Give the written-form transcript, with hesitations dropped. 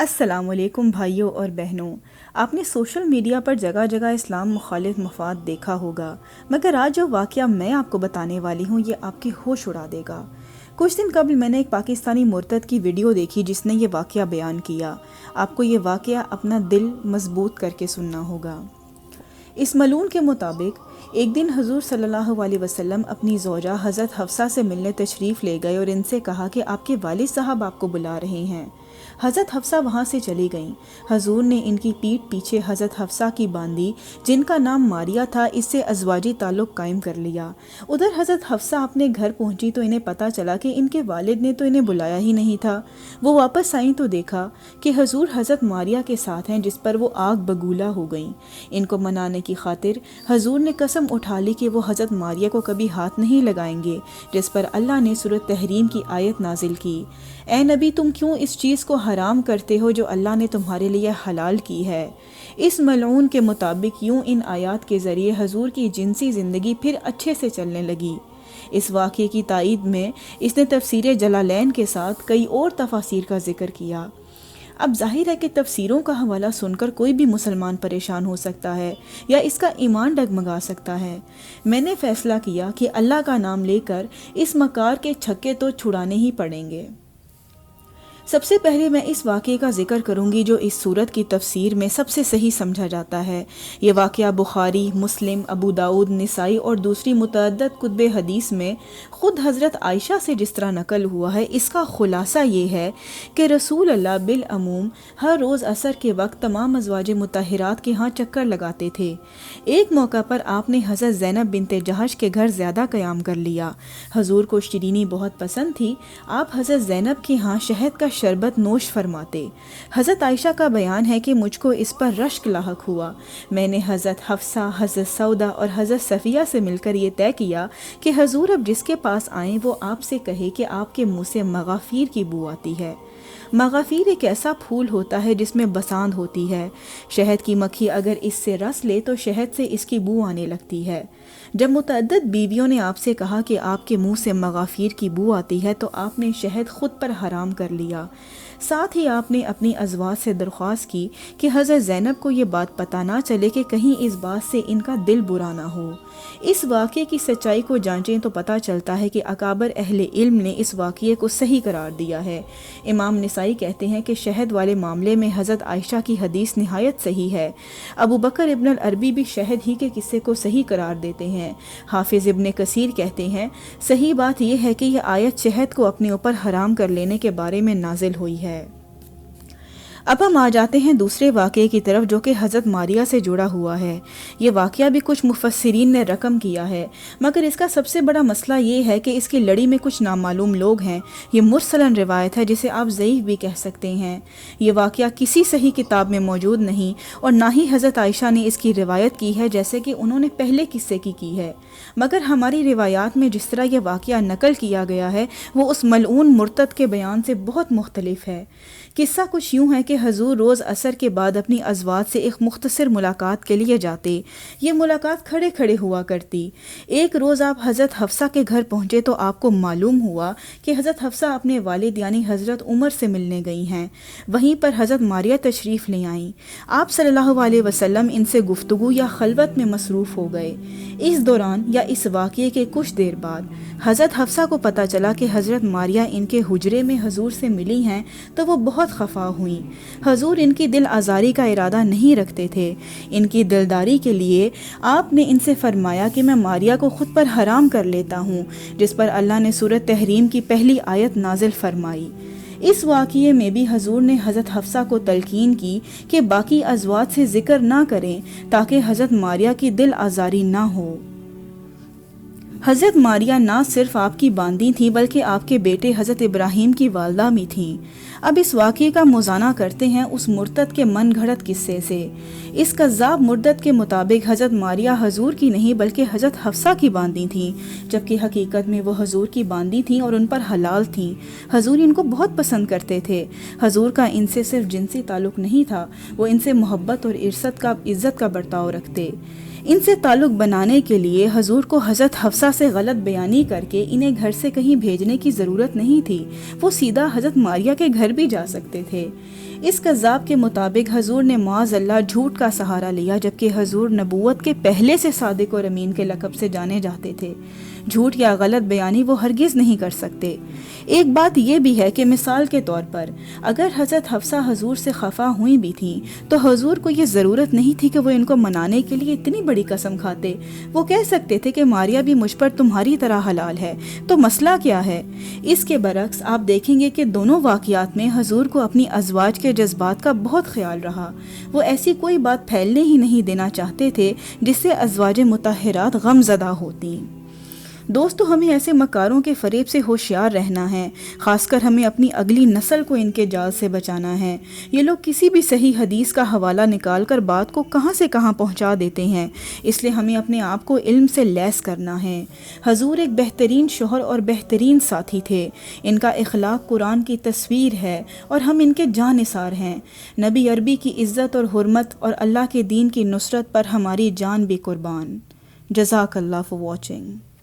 السلام علیکم بھائیوں اور بہنوں. آپ نے سوشل میڈیا پر جگہ جگہ اسلام مخالف مفاد دیکھا ہوگا، مگر آج جو واقعہ میں آپ کو بتانے والی ہوں یہ آپ کی ہوش اڑا دے گا. کچھ دن قبل میں نے ایک پاکستانی مرتد کی ویڈیو دیکھی جس نے یہ واقعہ بیان کیا. آپ کو یہ واقعہ اپنا دل مضبوط کر کے سننا ہوگا. اس ملعون کے مطابق ایک دن حضور صلی اللہ علیہ وسلم اپنی زوجہ حضرت حفصہ سے ملنے تشریف لے گئے اور ان سے کہا کہ آپ کے والد صاحب آپ کو بلا رہے ہیں. حضرت حفصہ وہاں سے چلی گئیں. حضور نے ان کی پیٹھ پیچھے حضرت حفصہ کی باندی جن کا نام ماریہ تھا اس سے ازواجی تعلق قائم کر لیا. ادھر حضرت حفصہ اپنے گھر پہنچی تو انہیں پتہ چلا کہ ان کے والد نے تو انہیں بلایا ہی نہیں تھا. وہ واپس آئیں تو دیکھا کہ حضور حضرت ماریہ کے ساتھ ہیں جس پر وہ آگ بگولا ہو گئیں. ان کو منانے کی خاطر حضور نے قسم اٹھا لی کہ وہ حضرت ماریہ کو کبھی ہاتھ نہیں لگائیں گے، جس پر اللہ نے سورۃ تحریم کی آیت نازل کی، اے نبی تم کیوں اس چیز کو حرام کرتے ہو جو اللہ نے تمہارے لیے حلال کی ہے. اس ملعون کے مطابق یوں ان آیات کے ذریعے حضور کی جنسی زندگی پھر اچھے سے چلنے لگی. اس واقعے کی تائید میں اس نے تفسیر جلالین کے ساتھ کئی اور تفاسیر کا ذکر کیا. اب ظاہر ہے کہ تفسیروں کا حوالہ سن کر کوئی بھی مسلمان پریشان ہو سکتا ہے یا اس کا ایمان ڈگمگا سکتا ہے. میں نے فیصلہ کیا کہ اللہ کا نام لے کر اس مکار کے چھکے تو چھڑانے ہی پڑیں گے. سب سے پہلے میں اس واقعے کا ذکر کروں گی جو اس سورت کی تفسیر میں سب سے صحیح سمجھا جاتا ہے. یہ واقعہ بخاری، مسلم، ابو داؤد، نسائی اور دوسری متعدد کتب حدیث میں خود حضرت عائشہ سے جس طرح نقل ہوا ہے اس کا خلاصہ یہ ہے کہ رسول اللہ بالعموم ہر روز عصر کے وقت تمام ازواج مطہرات کے ہاں چکر لگاتے تھے. ایک موقع پر آپ نے حضرت زینب بنت جہش کے گھر زیادہ قیام کر لیا. حضور کو شیرینی بہت پسند تھی. آپ حضرت زینب کے ہاں شہد کا شربت نوش فرماتے. حضرت عائشہ کا بیان ہے کہ مجھ کو اس پر رشک لاحق ہوا. میں نے حضرت حفصہ، حضرت سودا اور حضرت صفیہ سے مل کر یہ طے کیا کہ حضور اب جس کے پاس آئیں وہ آپ سے کہے کہ آپ کے منہ سے مغافیر کی بو آتی ہے. مغافیر ایک ایسا پھول ہوتا ہے جس میں بساند ہوتی ہے. شہد کی مکھی اگر اس سے رس لے تو شہد سے اس کی بو آنے لگتی ہے. جب متعدد بیویوں نے آپ سے کہا کہ آپ کے منہ سے مغافیر کی بو آتی ہے تو آپ نے شہد خود پر حرام کر لیا. ساتھ ہی آپ نے اپنی ازواج سے درخواست کی کہ حضرت زینب کو یہ بات پتہ نہ چلے کہ کہیں اس بات سے ان کا دل برا نہ ہو. اس واقعے کی سچائی کو جانچیں تو پتہ چلتا ہے کہ اکابر اہل علم نے اس واقعے کو صحیح قرار دیا ہے. امام نسائی کہتے ہیں کہ شہد والے معاملے میں حضرت عائشہ کی حدیث نہایت صحیح ہے. ابو بکر ابن العربی بھی شہد ہی کے قصے کو صحیح قرار دیتے ہیں. حافظ ابن کثیر کہتے ہیں صحیح بات یہ ہے کہ یہ آیت شہد کو اپنے اوپر حرام کر لینے کے بارے میں نازل ہوئی ہے. اب ہم آ جاتے ہیں دوسرے واقعے کی طرف جو کہ حضرت ماریہ سے جڑا ہوا ہے. یہ واقعہ بھی کچھ مفسرین نے رقم کیا ہے، مگر اس کا سب سے بڑا مسئلہ یہ ہے کہ اس کی لڑی میں کچھ نامعلوم لوگ ہیں. یہ مرسلن روایت ہے جسے آپ ضعیف بھی کہہ سکتے ہیں. یہ واقعہ کسی صحیح کتاب میں موجود نہیں اور نہ ہی حضرت عائشہ نے اس کی روایت کی ہے جیسے کہ انہوں نے پہلے قصے کی ہے. مگر ہماری روایات میں جس طرح یہ واقعہ نقل کیا گیا ہے وہ اس ملعون مرتد کے بیان سے بہت مختلف ہے. قصہ کچھ یوں ہے کہ حضور روز عصر کے بعد اپنی ازواج سے ایک مختصر ملاقات کے لیے جاتے. یہ ملاقات کھڑے کھڑے ہوا کرتی. ایک روز آپ حضرت حفصہ کے گھر پہنچے تو آپ کو معلوم ہوا کہ حضرت حفصہ اپنے والد یعنی حضرت عمر سے ملنے گئی ہیں. وہیں پر حضرت ماریہ تشریف لے آئیں. آپ صلی اللہ علیہ وسلم ان سے گفتگو یا خلوت میں مصروف ہو گئے. اس دوران یا اس واقعے کے کچھ دیر بعد حضرت حفصہ کو پتہ چلا کہ حضرت ماریہ ان کے حجرے میں حضور سے ملی ہیں تو وہ بہت خفا ہوئیں. حضور ان کی دل آزاری کا ارادہ نہیں رکھتے تھے. ان کی دلداری کے لیے آپ نے ان سے فرمایا کہ میں ماریہ کو خود پر حرام کر لیتا ہوں، جس پر اللہ نے سورۃ تحریم کی پہلی آیت نازل فرمائی. اس واقعے میں بھی حضور نے حضرت حفصہ کو تلقین کی کہ باقی ازواج سے ذکر نہ کریں تاکہ حضرت ماریہ کی دل آزاری نہ ہو. حضرت ماریہ نہ صرف آپ کی باندی تھیں بلکہ آپ کے بیٹے حضرت ابراہیم کی والدہ بھی تھیں. اب اس واقعے کا موازنہ کرتے ہیں اس مرتد کے من گھڑت قصے سے. اس کذاب مرتد کے مطابق حضرت ماریہ حضور کی نہیں بلکہ حضرت حفصہ کی باندی تھیں، جبکہ حقیقت میں وہ حضور کی باندی تھیں اور ان پر حلال تھیں. حضور ان کو بہت پسند کرتے تھے. حضور کا ان سے صرف جنسی تعلق نہیں تھا، وہ ان سے محبت اور عزت کا برتاؤ رکھتے. ان سے تعلق بنانے کے لیے حضور کو حضرت حفصہ سے غلط بیانی کر کے انہیں گھر سے کہیں بھیجنے کی ضرورت نہیں تھی، وہ سیدھا حضرت ماریہ کے گھر بھی جا سکتے تھے۔ اس کذاب کے مطابق حضور نے معاذ اللہ جھوٹ کا سہارا لیا، جبکہ حضور نبوت کے پہلے سے صادق اور امین کے لقب سے جانے جاتے تھے۔ جھوٹ یا غلط بیانی وہ ہرگز نہیں کر سکتے۔ ایک بات یہ بھی ہے کہ مثال کے طور پر اگر حضرت حفصہ حضور سے خفا ہوئی بھی تھیں تو حضور کو یہ ضرورت نہیں تھی کہ وہ ان کو منانے کے لیے اتنی بڑی قسم کھاتے۔ وہ کہہ سکتے تھے کہ ماریہ بھی مجھ پر تمہاری طرح حلال ہے، تو مسئلہ کیا ہے؟ اس کے برعکس آپ دیکھیں گے کہ دونوں واقعات میں حضور کو اپنی ازواج کے جذبات کا بہت خیال رہا۔ وہ ایسی کوئی بات پھیلنے ہی نہیں دینا چاہتے تھے جس سے ازواج مطہرات غم زدہ ہوتیں۔ دوستو، ہمیں ایسے مکاروں کے فریب سے ہوشیار رہنا ہے، خاص کر ہمیں اپنی اگلی نسل کو ان کے جال سے بچانا ہے۔ یہ لوگ کسی بھی صحیح حدیث کا حوالہ نکال کر بات کو کہاں سے کہاں پہنچا دیتے ہیں، اس لیے ہمیں اپنے آپ کو علم سے لیس کرنا ہے۔ حضور ایک بہترین شوہر اور بہترین ساتھی تھے، ان کا اخلاق قرآن کی تصویر ہے اور ہم ان کے جانثار ہیں۔ نبی عربی کی عزت اور حرمت اور اللہ کے دین کی نصرت پر ہماری جان بھی قربان۔ جزاک اللہ فار واچنگ۔